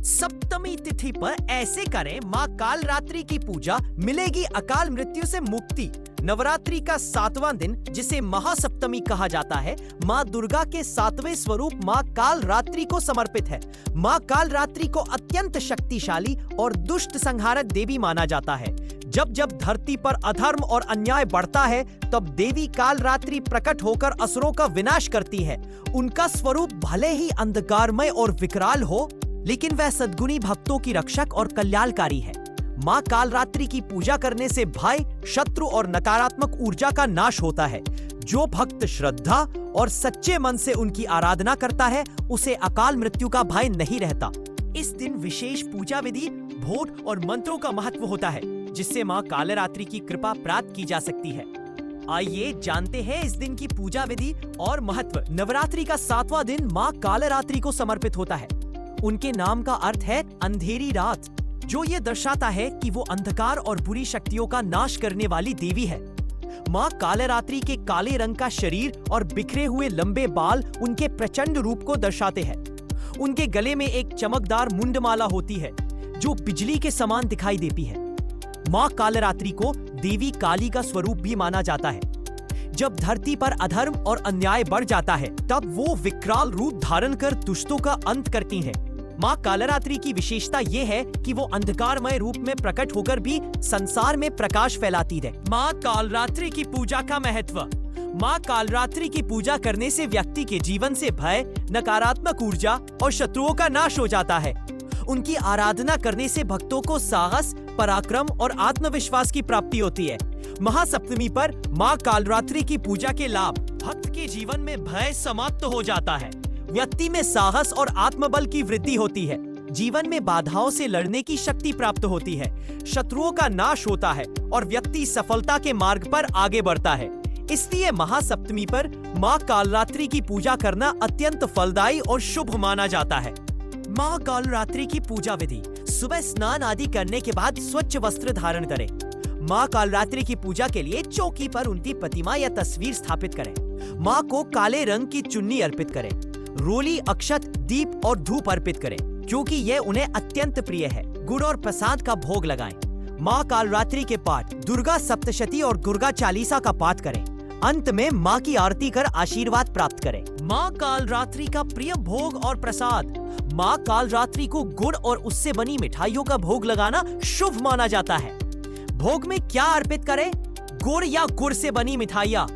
सप्तमी तिथि पर ऐसे करें, माँ काल रात्रि की पूजा, मिलेगी अकाल मृत्यु से मुक्ति। नवरात्रि का 7वां दिन, जिसे महासप्तमी कहा जाता है, माँ दुर्गा के 7वें स्वरूप माँ काल रात्रि को समर्पित है। माँ काल रात्रि को अत्यंत शक्तिशाली और दुष्ट संहारक देवी माना जाता है। जब जब धरती पर अधर्म और अन्याय बढ़ता है, तब देवी काल रात्रि प्रकट होकर असुरों का विनाश करती है। उनका स्वरूप भले ही अंधकारमय और विकराल हो, लेकिन वह सद्गुणी भक्तों की रक्षक और कल्याणकारी है। माँ काल रात्रि की पूजा करने से भय, शत्रु और नकारात्मक ऊर्जा का नाश होता है। जो भक्त श्रद्धा और सच्चे मन से उनकी आराधना करता है, उसे अकाल मृत्यु का भय नहीं रहता। इस दिन विशेष पूजा विधि, भोग और मंत्रों का महत्व होता है, जिससे माँ कालरात्रि की कृपा प्राप्त की जा सकती है। आइए जानते हैं इस दिन की पूजा विधि और महत्व। नवरात्रि का 7वां दिन माँ कालरात्रि को समर्पित होता है। उनके नाम का अर्थ है अंधेरी रात, जो ये दर्शाता है कि वो अंधकार और बुरी शक्तियों का नाश करने वाली देवी है। माँ कालरात्रि के काले रंग का शरीर और बिखरे हुए लंबे बाल उनके प्रचंड रूप को दर्शाते हैं। उनके गले में एक चमकदार मुंडमाला होती है, जो बिजली के समान दिखाई देती है। माँ कालरात्रि को देवी काली का स्वरूप भी माना जाता है। जब धरती पर अधर्म और अन्याय बढ़ जाता है, तब वो विकराल रूप धारण कर दुष्टों का अंत करती हैं। माँ कालरात्रि की विशेषता ये है कि वो अंधकारमय रूप में प्रकट होकर भी संसार में प्रकाश फैलाती है। माँ कालरात्रि की पूजा का महत्व। माँ कालरात्रि की पूजा करने से व्यक्ति के जीवन से भय, नकारात्मक ऊर्जा और शत्रुओं का नाश हो जाता है। उनकी आराधना करने से भक्तों को साहस, पराक्रम और आत्मविश्वास की प्राप्ति होती है। महासप्तमी पर माँ कालरात्रि की पूजा के लाभ। भक्त के जीवन में भय समाप्त हो जाता है। व्यक्ति में साहस और आत्मबल की वृद्धि होती है। जीवन में बाधाओं से लड़ने की शक्ति प्राप्त होती है। शत्रुओं का नाश होता है और व्यक्ति सफलता के मार्ग पर आगे बढ़ता है। इसलिए महासप्तमी पर माँ कालरात्रि की पूजा करना अत्यंत फलदायी और शुभ माना जाता है। माँ कालरात्रि की पूजा विधि। सुबह स्नान आदि करने के बाद स्वच्छ वस्त्र धारण करें। माँ कालरात्रि की पूजा के लिए चौकी पर उनकी प्रतिमा या तस्वीर स्थापित करें। माँ को काले रंग की चुन्नी अर्पित करें। रोली, अक्षत, दीप और धूप अर्पित करें, क्योंकि यह उन्हें अत्यंत प्रिय है। गुड़ और प्रसाद का भोग लगाएं। माँ कालरात्रि के पाठ, दुर्गा सप्तशती और दुर्गा चालीसा का पाठ करें। अंत में माँ की आरती कर आशीर्वाद प्राप्त करें। माँ कालरात्रि का प्रिय भोग और प्रसाद। माँ कालरात्रि को गुड़ और उससे बनी मिठाइयों का भोग लगाना शुभ माना जाता है। भोग में क्या अर्पित करें? गुड़ या गुड़ से बनी मिठाइयाँ,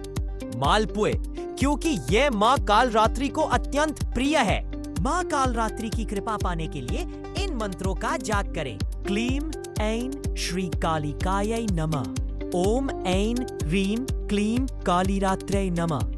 मालपुए, क्योंकि यह माँ कालरात्रि को अत्यंत प्रिय है। माँ कालरात्रि की कृपा पाने के लिए इन मंत्रों का जाप करें। क्लीम ऐं श्री कालिकायै नमः। ओम ऐं ह्रीं क्लीं कालिरात्रै नमः।